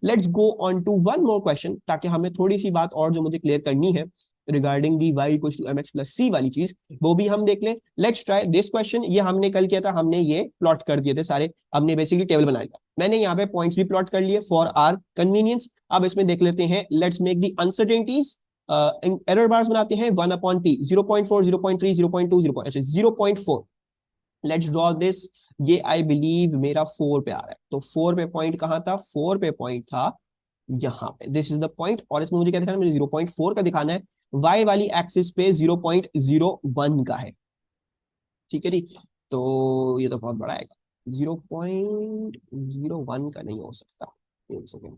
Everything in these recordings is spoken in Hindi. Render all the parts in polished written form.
Let's go on to one more question, ताकि हमें थोड़ी सी बात और जो मुझे क्लियर करनी है regarding the y equals to mx plus c वाली चीज, वो भी हम देख लें। Let's try this question. ये हमने कल किया था, हमने ये प्लॉट कर दिए थे सारे, हमने बेसिकली टेबल बना लिया। मैंने यहाँ पे पॉइंट्स भी प्लॉट कर लिए फॉर आर कन्वीनियंस। अब इसमें देख लेते हैं, let's make the uncertainties error bars बनाते हैं 1 upon p 0.4 0.3 0.2 0.4। Let's draw this. ये आई बिलीव मेरा 4 पे आ रहा है, तो 4 पे पॉइंट कहाँ था? 4 पे पॉइंट था यहाँ पे, दिस इज द पॉइंट। और इसमें मुझे क्या दिखाना है? मुझे 0.4 का दिखाना है, y वाली एक्सिस पे 0.01 का है। ठीक है जी, तो ये तो बहुत बड़ा है, 0.01 का नहीं हो सकता। एक सेकेंड,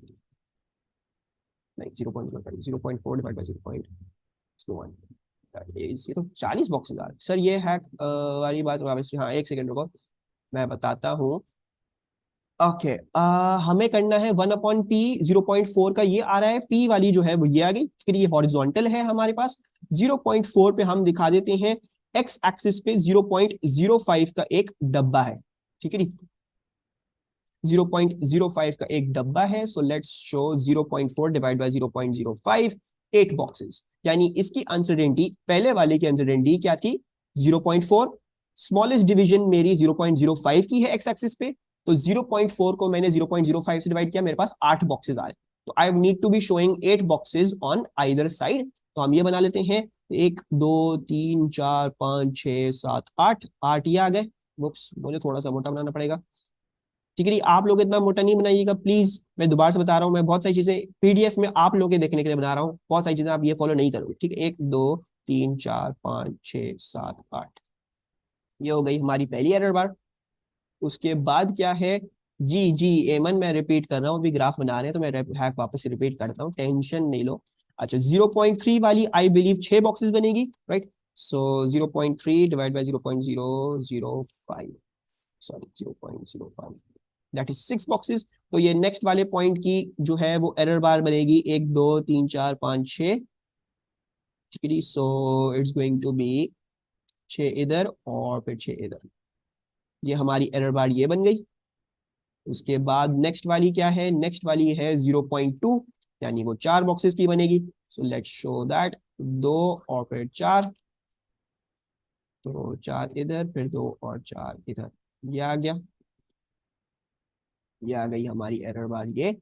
नहीं 0.4 डिवाइड बाई 0.01, ये तो 40 बॉक्सेस आ रहे सर। ये हैक वाली बात वापस, हाँ एक सेकेंड रुको, मैं बताता हूँ। ओके हमें करना है 1 अपॉन पी, 0.4 का ये आ रहा है, पी वाली जो है वो ये आ गई। फिर ये हॉरिजॉन्टल है हमारे पास, 0.4 पे हम दिखा देते हैं एक्स एक्सिस पे 0.05 का एक डब्बा है। ठीक है जी, 0.05 का एक डब्बा है। So let's show 0.4 divide by 0.05, 8 boxes. यानी इसकी अनसर्टेनिटी, पहले वाले की अनसर्टेनिटी क्या थी? 0.4। स्मॉलेस्ट डिवीजन मेरी 0.05 की है एक्स एक्सिस पे, तो 0.4 को मैंने 0.05 से डिवाइड किया, मेरे पास 8 बॉक्सेस आए। तो I need to be showing 8 boxes on either side. तो हम ये बना लेते हैं, 1 2 3 4 5 6 7 8, 8 ये आ गए। मुझे थोड़ा सा मोटा बनाना पड़ेगा। ठीक है, आप लोग इतना मोटा नहीं बनाइएगा प्लीज, मैं दोबारा से बता रहा हूँ। मैं बहुत सारी चीजें पीडीएफ में आप लोगों के देखने के लिए बना रहा हूँ, बहुत सारी चीजें आप ये फॉलो नहीं करोगे। ठीक है, 1 2 3 4 5 6 7 8, ये हो गई हमारी पहली एरर बार। उसके बाद क्या है? जी जी एमन, मैं रिपीट कर रहा हूँ, अभी ग्राफ बना रहे हैं तो मैं हैक वापस से रिपीट करता हूँ, टेंशन नहीं लो। अच्छा 0.3 वाली आई बिलीव 6 बॉक्सेस बनेगी, right? So 0.3 divide by 0.005, sorry 0.05, that is 6 boxes. तो ये नेक्स्ट वाले पॉइंट की जो है वो एरर बार बनेगी 1 2 3 4 5 6। ठीक है, so it's going to be 6 इधर और फिर 6 इधर। ये हमारी एरर बार ये बन गई। उसके बाद नेक्स्ट वाली क्या है? नेक्स्ट वाली है 0.2, यानी वो 4 बॉक्सेस की बनेगी। सो लेट्स शो दैट, 2 और फिर 4, तो 4 इधर फिर 2 और 4 इधर, ये आ गया। ये आ गई हमारी एरर बार ये।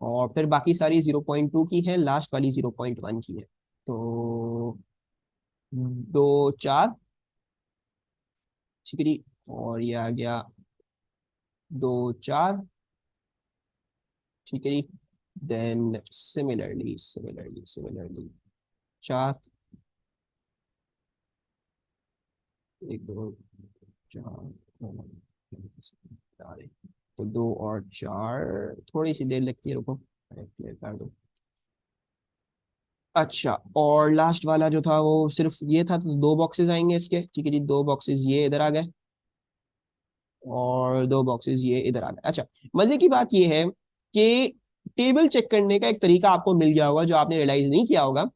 और फिर बाकी सारी 0.2 की है, लास्ट वाली 0.1 की है। तो 2 4, ठीक है जी, और ये आ गया 2 4, ठीक है जी। देन सिमिलरली 4, 1 2 4, 4, तो 2 और 4, थोड़ी सी देर लगती है, रुको क्लियर कर दो। अच्छा, और लास्ट वाला जो था वो सिर्फ ये था, तो 2 बॉक्सेस आएंगे इसके। ठीक है जी, 2 बॉक्सेस ये इधर आ गए और 2 बॉक्सेस ये इधर आ गए। अच्छा, मजे की बात ये है कि टेबल चेक करने का एक तरीका आपको मिल गया होगा जो आपने रियलाइज नहीं किया होगा।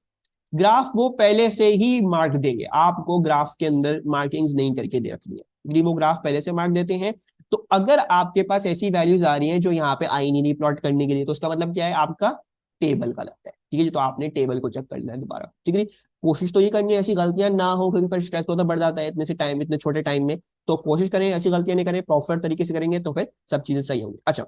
ग्राफ वो पहले से ही मार्क देंगे, आपको ग्राफ के अंदर मार्किंग्स नहीं करके दे रखनी है, यदि वो ग्राफ पहले से मार्क देते हैं। तो अगर आपके पास ऐसी वैल्यूज आ रही हैं जो यहाँ पे आई नहीं प्लॉट करने के लिए, तो उसका मतलब क्या है? आपका टेबल गलत है। ठीक है जी, तो आपने टेबल को चेक करना है दोबारा। ठीक है जी, कोशिश तो ये करनी है ऐसी गलतियां ना हो, क्योंकि फिर स्ट्रेस तो बढ़ जाता है इतने से टाइम, इतने छोटे टाइम में। तो कोशिश करें ऐसी गलतियां नहीं करें, प्रॉपर तरीके से करेंगे तो फिर सब चीजें सही होंगी। अच्छा,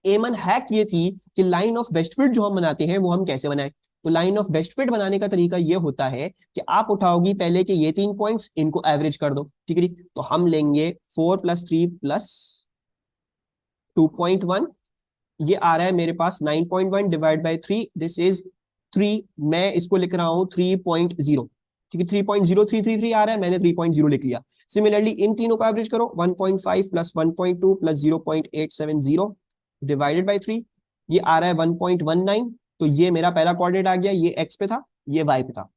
एमन हैक ये थी कि लाइन ऑफ बेस्ट फिट जो हम बनाते हैं वो हम कैसे बनाएं। तो लाइन ऑफ बेस्ट फिट बनाने का तरीका ये होता है कि आप उठाओगी पहले के ये 3 पॉइंट्स, इनको एवरेज कर दो। ठीक है, तो हम लेंगे 4 + 3 + 2.1, ये आ रहा है मेरे पास 9.1 डिवाइड बाई 3, दिस इज 3। मैं इसको लिख रहा हूं 3.0। ठीक है, 3.0333 आ रहा है, मैंने 3.0 लिख लिया। सिमिलरली इन तीनों का एवरेज करो, 1.5 + 1.2 + 0.870 डिवाइडेड बाई 3, ये आ रहा है 1.19। तो ये मेरा पहला कोऑर्डिनेट आ गया, ये एक्स पे था, ये वाई पे था।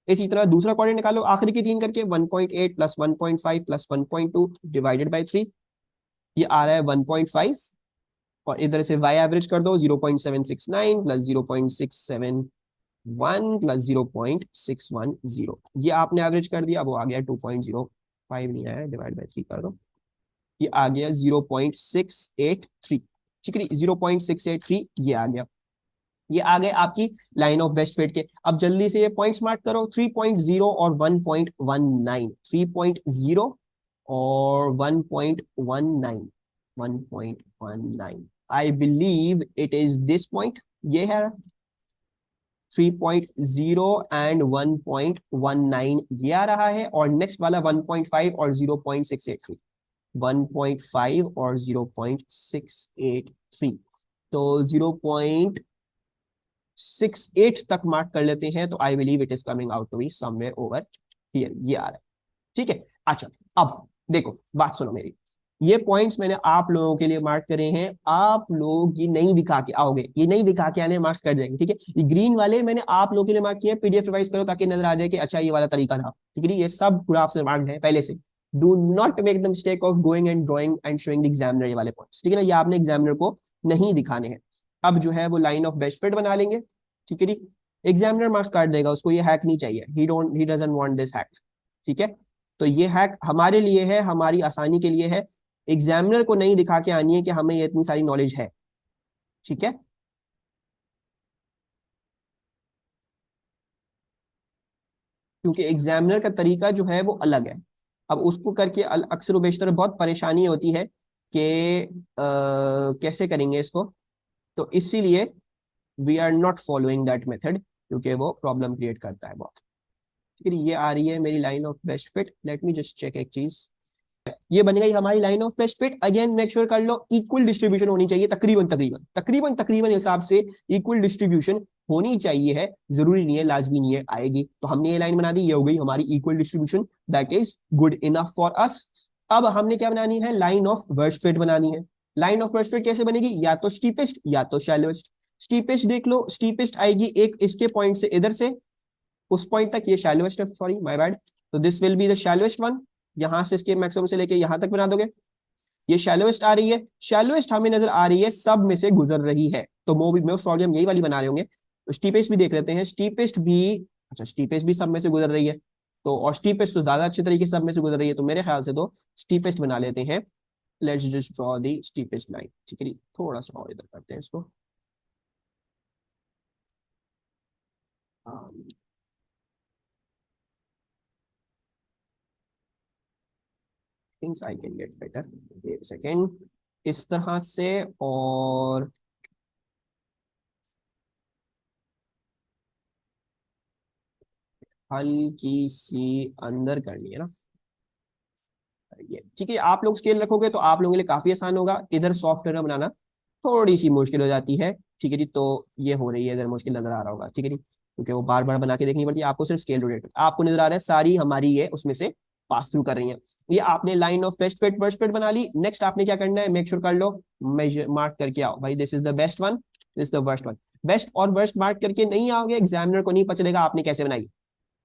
इसी तरह दूसरा कोऑर्डिनेट निकालो आखिरी की 3 करके, 1.8 + 1.5 + 1.2 डिवाइडेड बाई 3, ये आ रहा है 1.5। और इधर से y एवरेज कर दो, 0.769 + 0.671 + 0.610, ये आपने एवरेज कर दिया, वो आ गया 2.05, नहीं आया, डिवाइड बाई 3 कर दो, ये आ गया 0.683। ठीक है, 0.683 ये आ गया। ये आ गए आपकी लाइन ऑफ बेस्ट फिट के। अब जल्दी से ये पॉइंट्स मार्क करो, 3.0 और 1.19, 3.0 और 1.19, 1.19, आई believe it is this point, ये है 3.0 एंड 1.19 ये आ रहा है, और नेक्स्ट वाला 1.5 और 0.683, 1.5 और 0.683, तो 0.68 तक मार्क कर लेते हैं, तो I believe it is coming out to be somewhere over here, ये आ रहा है। ठीक है, अच्छा अब देखो बात सुनो मेरी, ये पॉइंट्स मैंने आप लोगों के लिए मार्क करे हैं, आप लोग ये नहीं दिखा के आओगे, ये नहीं दिखा के आने मार्क्स कर देंगे, ठीक है। ये ग्रीन वाले मैंने आप लोगों के लिए मार्क किए, पीडीएफ रिवाइज करो ताकि नजर आ जाए कि अच्छा ये वाला तरीका था, ठीक है। ये सब ग्राफ से मार्क्ड है पहले से। Do not make the mistake of going and drawing and showing the examiner ये वाले पॉइंट्स, ठीक है ना, ये आपने एग्जामिनर को नहीं दिखाने हैं। अब जो है वो लाइन ऑफ बेस्ट फिट बना लेंगे, ठीक है जी। एग्जामिनर मार्क्स काट देगा, उसको ये हैक नहीं चाहिए, he doesn't want this hack, ठीक है। तो ये हैक हमारे लिए है, हमारी आसानी के लिए है, एग्जामिनर को नहीं दिखा के आनी है कि हमें ये इतनी सारी नॉलेज है, ठीक है। क्योंकि एग्जामिनर का तरीका जो है वो अलग है। अब उसको करके अक्सर व बेशतर बहुत परेशानी होती है कि कैसे करेंगे इसको, तो इसीलिए we are not following that method, क्योंकि वो प्रॉब्लम क्रिएट करता है बहुत। फिर ये आ रही है मेरी line of best fit, let me just check एक चीज, ये बन गई हमारी line of best fit. Again make sure कर लो इक्वल डिस्ट्रीब्यूशन होनी चाहिए, तकरीबन तकरीबन तकरीबन तकरीबन हिसाब से इक्वल डिस्ट्रीब्यूशन होनी चाहिए है, जरूरी नहीं है, लाजमी नहीं है आएगी। तो हमने ये लाइन बना दी, ये हो गई हमारी equal distribution, that is good enough for us. अब हमने क्या बनानी है, लाइन ऑफ वर्स्ट फिट बनानी है। लाइन ऑफ वर्स्ट फिट कैसे बनेगी, या तो स्टीपेस्ट या तो शैलोएस्ट। स्टीपेस्ट देख लो, स्टीपेस्ट आएगी एक इसके पॉइंट से इधर से उस पॉइंट तक, ये शैलोएस्ट है, सॉरी माय बैड, तो this will be the shallowest one. यहां से इसके मैक्सिमम से लेके यहां तक बना दोगे, ये शैलोएस्ट आ रही है। शैलोएस्ट हमें नजर आ रही है सब में से गुजर रही है, तो मोस्ट प्रॉब्लम हम यही वाली बना रहे होंगे। तो स्टीपेस्ट भी देख लेते हैं, स्टीपेस्ट भी, अच्छा स्टीपेस्ट भी सब में से गुजर रही है, तो और स्टीपेस्ट तो ज्यादा अच्छे तरीके से सब में से गुजर रही है, तो मेरे ख्याल से तो स्टीपेस्ट बना लेते हैं। Let's just draw the steepest line, ठीक है, थोड़ा सा और इधर करते हैं इसको। Think I can get better, एक सेकेंड, इस तरह से, और हल्की सी अंदर करनी है ना, ये ठीक है। आप लोग स्केल रखोगे तो आप लोगों के लिए काफी आसान होगा, इधर सॉफ्टवेयर बनाना थोड़ी सी मुश्किल हो जाती है, ठीक है जी। तो ये हो रही है, अगर मुश्किल नजर आ रहा होगा, ठीक है जी, क्योंकि वो बार बार बना के देखनी पड़ती है आपको, सिर्फ स्केल रोटेट आपको नजर आ रहा है, सारी हमारी ये उसमें से पास थ्रू कर रही है। ये आपने line of best fit worst fit बना ली, नेक्स्ट आपने क्या करना है, मेक श्योर कर लो, मेजर मार्क करके आओ भाई, this is the best one, this is the worst one. Best और वर्स्ट मार्क करके नहीं आओगे, एग्जामिनर को नहीं पता चलेगा आपने कैसे बनाई,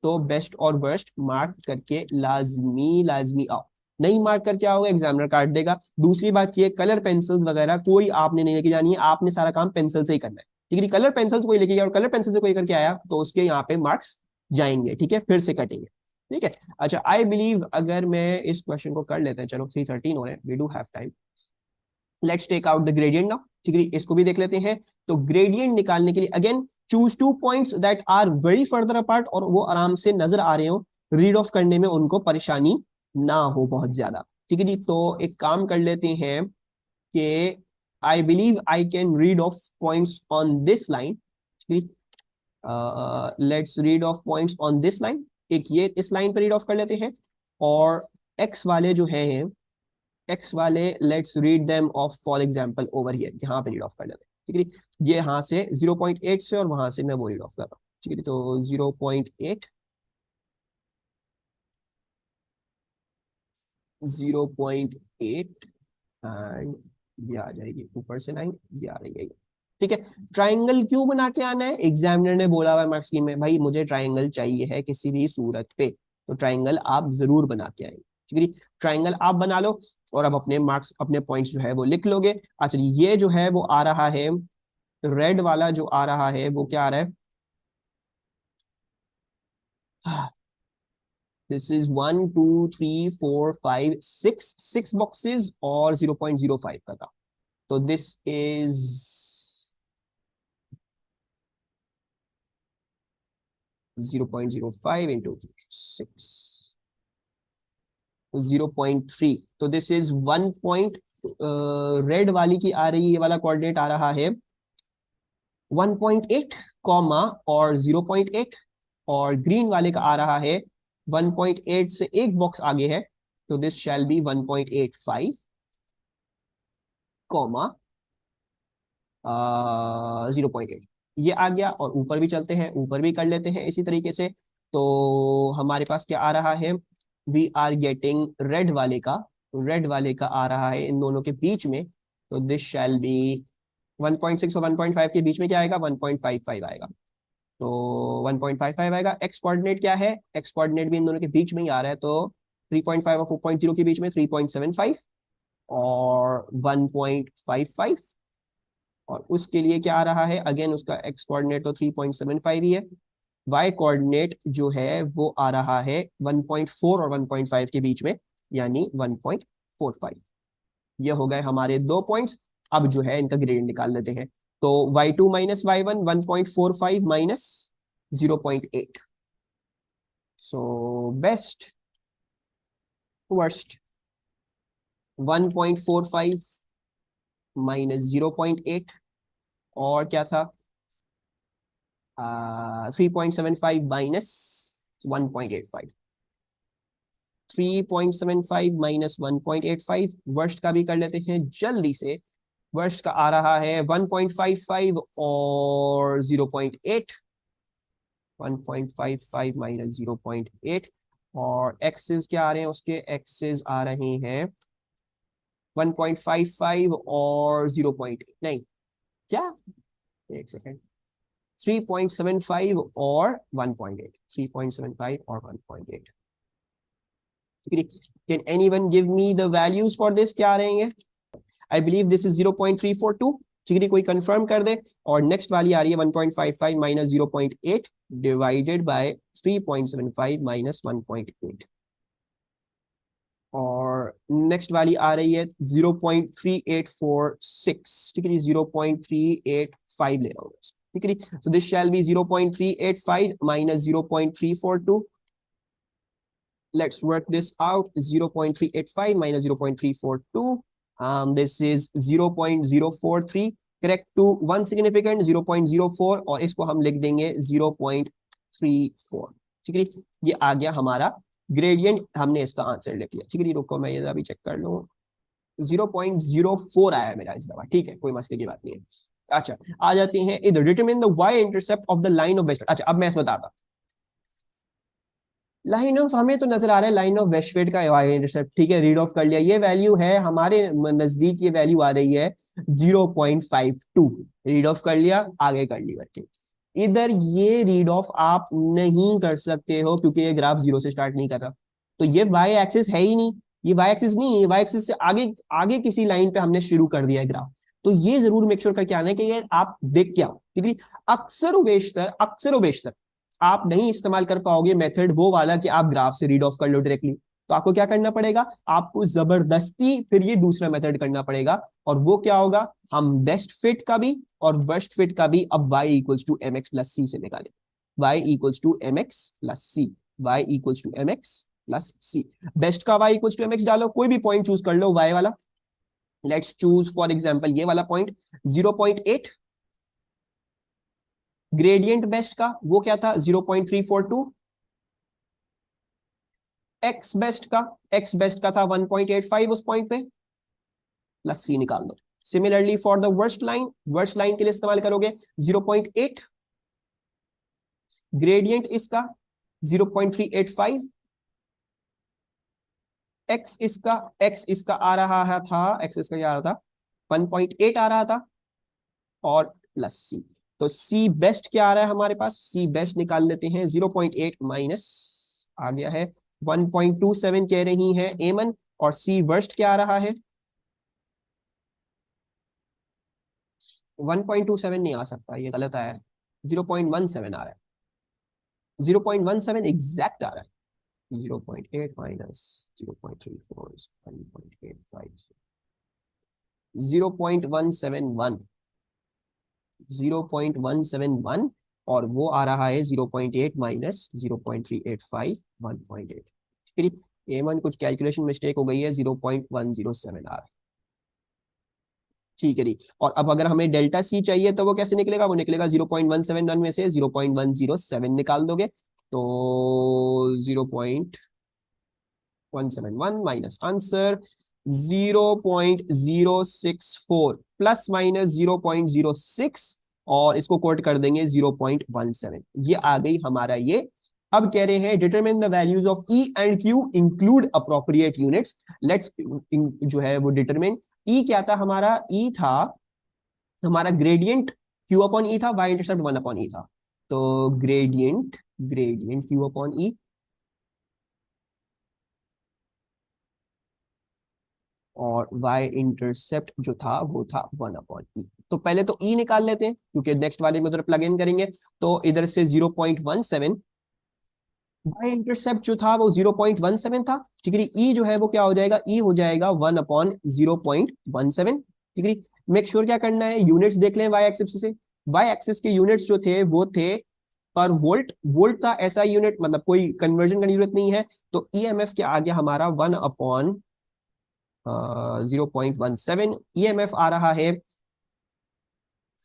तो बेस्ट और वर्स्ट मार्क करके लाजमी लाजमी आओ। नहीं मार्क करके आओगे, एग्जामिनर काट देगा। दूसरी बात ये, कलर पेंसिल्स वगैरह कोई आपने नहीं लेके जानी है, आपने सारा काम पेंसिल से ही करना है, ठीक है। कलर पेंसिल्स कोई लेके गया और कलर पेंसिल से कोई करके आया तो उसके यहाँ पे मार्क्स जाएंगे, ठीक है, फिर से कटेंगे, ठीक है। अच्छा आई बिलीव अगर मैं इस क्वेश्चन को कर लेते हैं, चलो 3:13 हो रहे हैं, we do have time, let's take out the gradient now, ठीक है, इसको भी देख लेते हैं। तो ग्रेडियंट निकालने के लिए again choose two points that are very further apart, और वो आराम से नजर आ रहे हो, रीड ऑफ करने में उनको परेशानी ना हो बहुत ज्यादा, ठीक है जी। तो एक काम कर लेते हैं कि I believe I can read of points on this line, let's read of points on this line, एक ये इस लाइन पर रीड ऑफ कर लेते हैं, और एक्स वाले जो है एक्स वाले let's read them of for example over here, यहाँ पे रीड ऑफ कर लेते हैं, ठीक है। ये यहाँ से 0.8 से, और वहां से मैं वो रीड ऑफ कर रहा हूँ, ठीक है। तो 0.8, 0.8, एंड ये आ जाएगी ऊपर से लाइन, ये आ रही है, ठीक है। ट्राइंगल क्यों बना के आना है, एग्जामिनर ने बोला हुआ मार्क्स स्कीम में, भाई मुझे ट्राइंगल चाहिए है किसी भी सूरत पे, तो ट्राइंगल आप जरूर बना के आएंगे, ठीक है। ट्राइंगल आप बना लो, और अब अपने मार्क्स अपने पॉइंट्स जो है वो लिख लोगे। अच्छा ये जो है वो आ रहा है, रेड वाला जो आ रहा है वो क्या आ रहा है, दिस इज 1 2 3 4 5 6 बॉक्सेस और 0.05 का था, तो दिस इज 0.05 इंटू 6, 0.3। तो दिस इज 1 रेड वाली की आ रही, ये वाला कोऑर्डिनेट आ रहा है 1.8 कॉमा और 0.8, और ग्रीन वाले का आ रहा है 1.8 से एक बॉक्स आगे है, तो दिस शैल बी 1.85 कॉमा 0.8। ये आ गया, और ऊपर भी चलते हैं, ऊपर भी कर लेते हैं इसी तरीके से। तो हमारे पास क्या आ रहा है, वी आर गेटिंग रेड वाले का आ रहा है इन दोनों के बीच में, तो दिस शैल बी 1.6 और 1.5 के बीच में क्या आएगा, 1.55 आएगा। तो 1.55 आएगा। एक्स कोऑर्डिनेट क्या है, एक्स कोऑर्डिनेट भी इन दोनों के बीच में ही आ रहा है, तो 3.5 और 4.0 के बीच में 3.75 और 1.55, और उसके लिए क्या आ रहा है, अगेन उसका एक्स कोऑर्डिनेट तो 3.75 ही है। वाई कोऑर्डिनेट जो है वो आ रहा है 1.4 और 1.5 के बीच में, यानी 1.45। ये हो गए हमारे दो पॉइंट्स। अब जो है इनका ग्रेडियंट निकाल लेते हैं। तो y2 minus y1 1.45 minus 0.8। So best, worst, 1.45 minus 0.8, और क्या था 3.75 माइनस 1.85। 3.75 माइनस 1.85, वर्स्ट का भी कर लेते हैं जल्दी से। वर्स्ट का आ रहा है 1.55 और 0.8, 1.55 माइनस 0.8, और एक्सेस क्या आ रहे हैं, उसके एक्सेस आ रहे हैं 1.55 और 0.8, नहीं क्या, एक सेकेंड, 3.75 और 1.8, 3.75 और 1.8। Can anyone give me the values for this, क्या आ रहे हैं, आई बिलीव दिस इज 0.342। ठीक है, कोई कंफर्म कर दे। और नेक्स्ट वाली आ रही है 1.55 माइनस 0.8 डिवाइडेड बाय 3.75 माइनस 1.8, और नेक्स्ट वाली आ रही है 0.3846। ठीक है जी, 0.385 ले रहा हूँ, ठीक है जी। So this shall be 0.385 minus 0.342। Let's work this out. 0.385 minus 0.342. This is 0.043. Correct to one significant 0.04, और इसको हम लिख देंगे 0.34। ठीक है, ये आ गया हमारा ग्रेडियंट, हमने इसका आंसर लिख लिया। ठीक है, रुको मैं ये अभी चेक कर लूँ। 0.04 आया है मेरा इस दफा, ठीक है, कोई मसले की बात नहीं है। अच्छा, आ जाते हैं इधर, determine the y intercept of the line of best. अच्छा, अब मैं इसमें बताता, लाइन ऑफ, हमें तो नजर आ रहा है लाइन ऑफ वेस्टफील्ड का वाई इंटरसेप्ट, ठीक है, रीड ऑफ कर लिया। ये वैल्यू है हमारे नजदीक, ये वैल्यू आ रही है 0.52, रीड ऑफ कर लिया, आगे कर ली बच्चे। इधर ये रीड ऑफ आप नहीं कर सकते हो क्योंकि ये ग्राफ जीरो से स्टार्ट नहीं कर रहा, तो ये वाई एक्सिस है ही नहीं, ये वाई एक्सिस नहीं है, वाई एक्सिस से आगे आगे किसी लाइन पे हमने शुरू कर दिया है ग्राफ। तो ये जरूर मेक श्योर करके आना है कि ये आप देख के आओ, ठीक है। अक्सर बेशतर आप नहीं इस्तेमाल कर पाओगे मेथड वो वाला कि आप ग्राफ से रीड ऑफ कर लो डायरेक्टली। तो आपको क्या करना पड़ेगा, आपको जबरदस्ती फिर ये दूसरा मेथड करना पड़ेगा, और वो क्या होगा, हम बेस्ट फिट का भी और वर्स्ट फिट का भी अब y equals to M X plus C से निकालें। y equals to M X plus C, y equals to M X plus C. Best का y equals to M X डालो, कोई भी पॉइंट चूज कर लो y वाला। लेट्स चूज फॉर एग्जांपल ये वाला पॉइंट 0.8। ग्रेडियंट बेस्ट का वो क्या था 0.342। एक्स बेस्ट का था 1.85 उस पॉइंट पे, प्लस सी निकाल दो। Similarly for the worst line के लिए इस्तेमाल करोगे 0.8। ग्रेडियंट इसका 0.385। एक्स इसका आ रहा है था, एक्स इसका क्या आ रहा था 1.8 आ रहा था, और प्लस सी। तो सी बेस्ट क्या आ रहा है हमारे पास, सी बेस्ट निकाल लेते हैं 0.8 माइनस आ गया है 1.27 कह रही है एमन, और सी वर्स्ट क्या आ रहा है 1.27 नहीं आ सकता, ये गलत आया है, 0.17 आ रहा है, 0.17 एग्जैक्ट आ रहा है। 0.8 माइनस 0.34 1.85, 0.171, 0.171, और वो आ रहा है 0.8 माइनस 0.385, 1.8। ठीक है, A1 कुछ कैलकुलेशन मिस्टेक हो गई है, 0.107 आ रहा है। ठीक है जी। और अब अगर हमें डेल्टा सी चाहिए तो वो कैसे निकलेगा, वो निकलेगा 0.171 में से 0.107 निकाल दोगे तो 0.171 माइनस आंसर 0.064 प्लस माइनस 0.06, और इसको कोट कर देंगे 0.17। ये आ गई हमारा ये। अब कह रहे हैं determine the values of E and Q include appropriate units. Let's जो है वो डिटरमिन। ई क्या था हमारा, ई था हमारा ग्रेडियंट, क्यू अपॉन ई था, वाई इंटरसेप्ट 1 अपॉन ई था। तो ग्रेडियंट, ग्रेडियंट क्यू अपॉन ई, और y इंटरसेप्ट जो था वो था 1/e। तो पहले तो e निकाल लेते हैं क्योंकि नेक्स्ट वाले में उधर प्लग इन करेंगे। तो इधर से 0.17, y इंटरसेप्ट जो था वो 0.17 था। ठीक है, e जो है वो क्या हो जाएगा, e हो जाएगा 1/0.17। ठीक है, मेक श्योर क्या करना है, यूनिट्स देख लें y एक्सिस से। y एक्सिस के यूनिट्स जो थे वो थे पर वोल्ट, वोल्ट था ऐसा यूनिट, मतलब कोई कन्वर्जन की जरूरत नहीं है। तो ईएमएफ क्या आ गया हमारा 1/0.17, ईएमएफ आ रहा है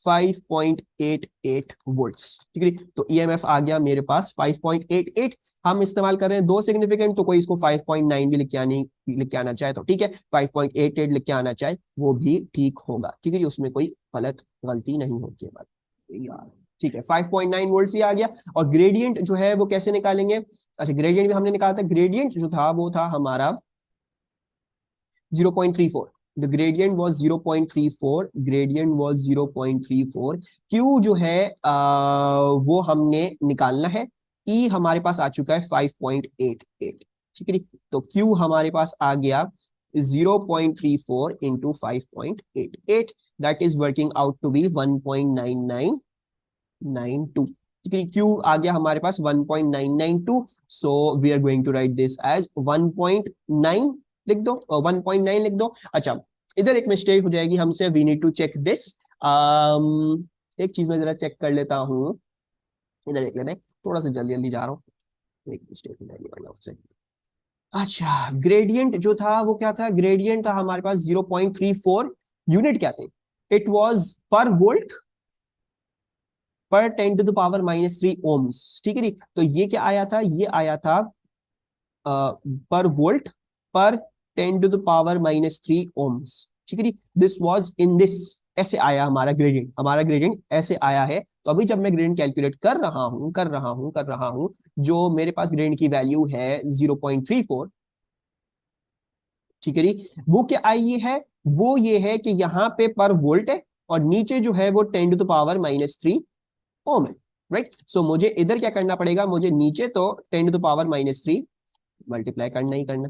5.88 वोल्ट्स। ठीक है, तो ईएमएफ आ गया मेरे पास 5.88। हम इस्तेमाल कर रहे हैं दो सिग्निफिकेंट, तो कोई इसको 5.9 भी लिख के आना चाहे तो ठीक है, 5.88 लिख के आना चाहे वो भी ठीक होगा। ठीक है, उसमें कोई गलती नहीं होती है यार। ठीक है, 5.9 वोल्ट ही आ गया। और ग्रेडियंट जो है वो कैसे निकालेंगे, अच्छा ग्रेडियंट भी हमने निकाला था। ग्रेडियंट जो था वो था हमारा 0.34, the gradient was 0.34, gradient was 0.34। Q जो है वो हमने निकालना है। E हमारे पास आ चुका है 5.88। ठीक है, तो Q हमारे पास आ गया 0.34 into 5.88, that is working out to be 1.9992। ठीक है, Q आ गया हमारे पास 1.992, so we are going to write this as 1.9 लिख दो, 1.9 लिख दो। अच्छा, इधर एक मिस्टेक हो जाएगी हमसे, we need to check this. एक चीज मैं जरा चेक कर लेता हूँ, इधर देख लेते हैं, थोड़ा सा जल्दी जल्दी जा रहा हूँ, एक मिस्टेक हो जाएगी वरना उससे। अच्छा, ग्रेडियंट जो था वो क्या था, ग्रेडियंट था हमारे पास 0.34। यूनिट क्या थे, इट वाज पर वोल्ट पर 10⁻³ ठीक है जी। तो ये क्या आया था, ये आया था पर वोल्ट पर 10⁻³ ओम्स। ठीक है जी, दिस वाज इन दिस, ऐसे आया हमारा ग्रेडियंट, हमारा ग्रेडियंट ऐसे आया है। तो अभी जब मैं ग्रेडियंट कैलकुलेट कर रहा हूं, जो मेरे पास ग्रेडियंट की वैल्यू है 0.34। ठीक है जी, वो क्या आई है, वो ये है कि यहाँ पे पर वोल्ट है और नीचे जो है वो 10⁻³ ओम है। राइट, सो मुझे इधर क्या करना पड़ेगा, मुझे नीचे तो 10⁻³ मल्टीप्लाई करना ही करना।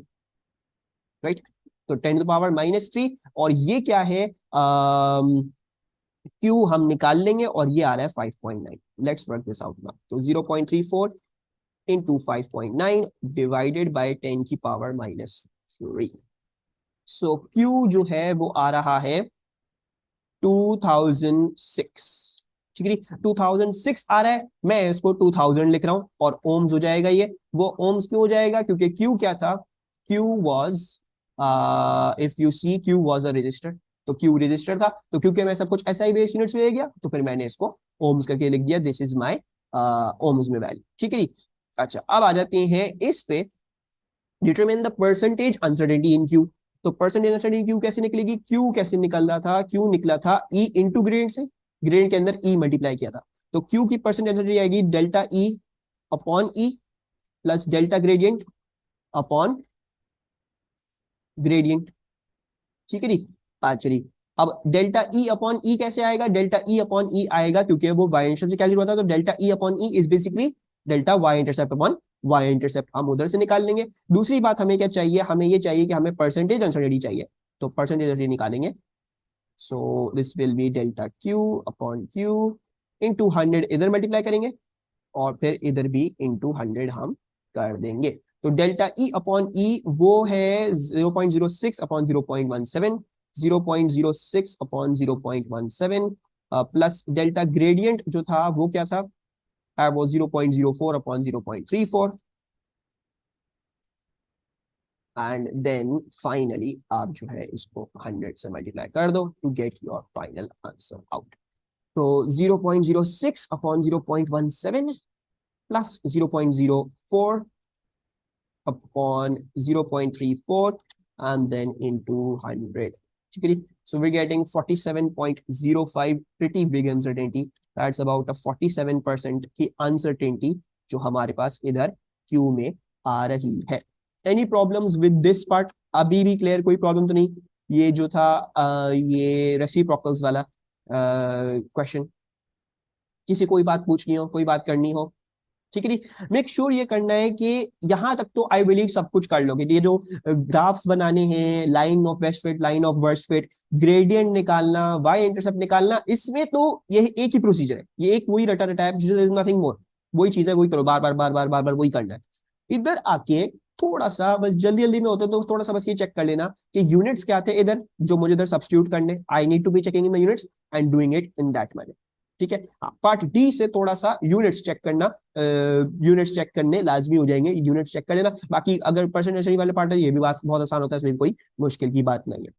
राइट, तो 10⁻³ और ये क्या है, क्यू हम निकाल लेंगे और ये आ रहा है 5.9। Let's work this out now. तो 0.34 into 5.9 divided by 10⁻³। So Q जो है वो आ रहा है 2006। ठीक है, 2006 आ रहा है, मैं इसको 2000 लिख रहा हूं, और ओम्स हो जाएगा ये। वो ओम्स क्यों हो जाएगा, क्योंकि क्यू क्या था, Q was, if you see Q was a register, तो क्यू रजिस्टर था। तो क्योंकि मैं सब कुछ एसआई बेस यूनिट्स में ले गया, तो फिर मैंने इसको ओम्स करके लिख दिया, दिस इज माय ओम्स में वैल्यू। ठीक है, अच्छा अब आ जाते हैं इस पे, determine the percentage uncertainty in Q. तो परसेंटेज अनसर्टेनिटी क्यू कैसे निकलेगी, क्यू कैसे निकल रहा था, क्यू निकला था ई इंटू ग्रेडियंट से, ग्रेडियंट के अंदर ई मल्टीप्लाई किया था। तो क्यू की परसेंटेज अनसर्टेनिटी आएगी delta E upon E plus delta gradient upon gradient. ठीक है जी, चलिए अब डेल्टा ई अपॉन ई कैसे आएगा, डेल्टा ई अपॉन ई आएगा क्योंकि वो वाई इंटरसेप्ट से कैलकुलेट होता है। तो delta E upon E is basically delta y intercept upon y intercept, हम उधर से निकाल लेंगे। दूसरी बात हमें क्या चाहिए, हमें ये चाहिए कि हमें परसेंटेज अनसर्टेनिटी चाहिए, तो परसेंटेज अनसर्टेनिटी निकालेंगे। So this will B delta Q upon Q into 100, इधर मल्टीप्लाई करेंगे और फिर इधर भी इंटू 100 हम कर देंगे। तो डेल्टा ई अपॉन ई वो है 0.06 upon 0.17, 0.06 upon 0.17 plus delta gradient जो था वो क्या था, वो 0.04 अपॉन 0.34 एंड देन फाइनली आप जो है इसको 100 से मल्टीप्लाई कर दो to get your final answer out. तो 0.06 upon 0.17 plus 0.04 upon 0.34 and then into 100. So we're getting 47.05, pretty big uncertainty. That's about a 47% की uncertainty जो हमारे पास इधर Q में आ रही है। Any problems with this part? अभी भी क्लियर, कोई प्रॉब्लम तो नहीं? ये जो था ये रेसिप्रोकल्स वाला क्वेश्चन, किसी कोई बात पूछनी हो, कोई बात करनी हो, ठीक है जी। मेक श्योर ये करना है कि यहां तक तो आई बिलीव सब कुछ कर लोगे। ये जो ग्राफ्स बनाने हैं, line of best fit, line of worst fit, gradient निकालना, वाई इंटरसेप्ट निकालना, इसमें तो ये एक ही प्रोसीजर है, ये एक वही रटा रटा है, नथिंग मोर, वही चीज है, वही करो, बार बार बार बार बार बार वही करना है। इधर आके थोड़ा सा बस जल्दी जल्दी में होते तो थोड़ा सा बस ये चेक कर लेना कि यूनिट्स क्या थे इधर, जो मुझे इधर सब्स्टिट्यूट करने, I need to be checking in the units and doing it in that manner. ठीक है, पार्ट डी से थोड़ा सा यूनिट्स चेक करना, यूनिट्स चेक करने लाजमी हो जाएंगे, यूनिट्स चेक कर लेना। बाकी अगर परसेंटेज वाले पार्ट है, ये भी बात बहुत आसान होता है, इसमें कोई मुश्किल की बात नहीं है।